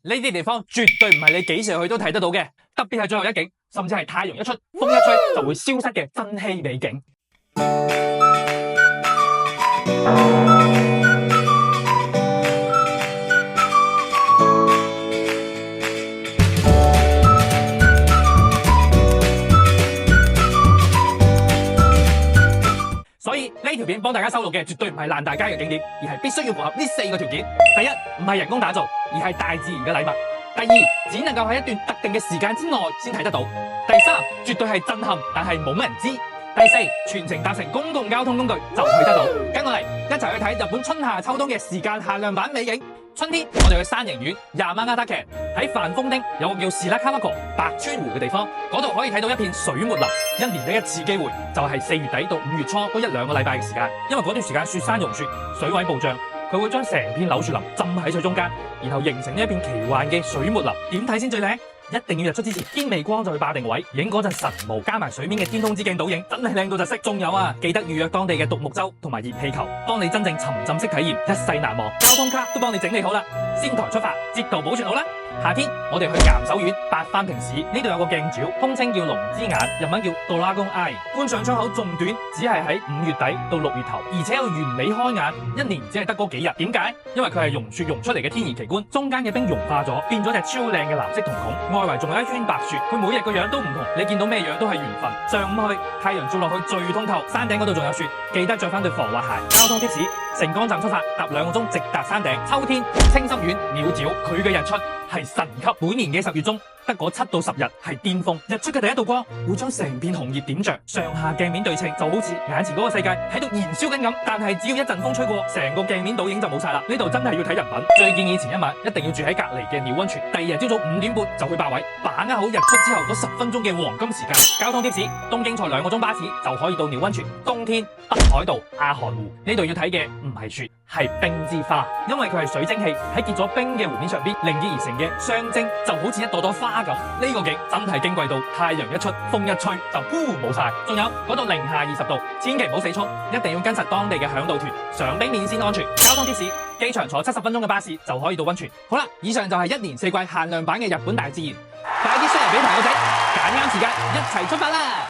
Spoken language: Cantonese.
呢啲地方絕對唔係你幾時去都睇得到嘅，特別係最後一景，甚至係太陽一出，風一吹就會消失嘅珍稀美景。所以呢條片幫大家收錄嘅絕對唔係爛大街嘅景點，而係必須要符合呢4個條件。第一，唔係人工打造，而係大自然嘅禮物。第二，只能夠喺一段特定嘅時間之內先睇得到。第三，絕對係震撼，但係冇乜人知。第四，全程搭乘公共交通工具就去得到。跟我嚟一齊去睇日本春夏秋冬嘅時間限量版美景。春天我哋去山形縣Yamagata県，喺帆風町有個叫士拉卡瓦湖白川湖嘅地方，嗰度可以睇到一片水沒林。一年得一次機會，就係4月底到5月初嗰1-2個禮拜嘅時間，因為嗰段時間雪山融雪，水位暴漲，佢會將成片柳樹林浸喺水中間，然後形成呢一片奇幻嘅水沒林。點睇先最靚？一定要日出之前天未光就去霸定位，影嗰陣神霧加埋水面嘅天空之鏡倒影，真係靚到窒息。仲有啊，記得預約當地嘅獨木舟同埋熱氣球，幫你真正沉浸式體驗，一世難忘。交通卡都幫你整理好啦，仙台出發，節度保存好啦。夏天我哋去岩手縣八幡平市，呢度有個鏡沼，通稱叫龍之眼，日文叫 Dragon Eye， 觀賞窗口仲短，只係喺5月底到6月頭，而且有完美開眼，一年只係得嗰幾日。點解？因為佢係融雪融出嚟嘅天然奇觀，中間嘅冰融化咗，變咗隻超靚嘅藍色瞳孔，外圍仲有一圈白雪，佢每日個樣都唔同，你見到咩樣都係緣分。上午去，太陽照落去最通透，山頂嗰度仲有雪，記得着翻對防滑鞋。交通貼士：成江站出發，搭2個鐘直達山頂。秋天青森縣鳥沼，佢嘅日出係神級，每年嘅10月中得嗰7到10日係巔峰，日出嘅第一道光會將成片紅葉點着，上下鏡面對稱，就好似眼前嗰個世界喺度燃燒緊咁。但係只要一陣風吹過，成個鏡面倒影就冇晒啦。呢度真係要睇人品，最建議前一晚一定要住喺隔籬嘅鳥溫泉，第二日朝早5點半就去霸位，把握好日出之後嗰10分鐘嘅黃金時間。交通貼士：東京坐2個鐘巴士就可以到鳥溫泉。冬天北海道阿寒湖，呢度要睇嘅唔係雪，係冰之花，因為佢係水蒸氣喺結咗冰嘅湖面上邊凝結而成嘅霜晶，就好似一朵朵花咁。呢個景真係矜貴到太陽一出，風一吹就冇晒。仲有嗰度零下20度，千祈唔好死衝，一定要跟實當地嘅嚮導團上冰面先安全。交通貼士：機場坐70分鐘嘅巴士就可以到溫泉。好啦，以上就係1年4季限量版嘅日本大自然，快啲 share 俾朋友仔，揀啱時間一齊出發啦！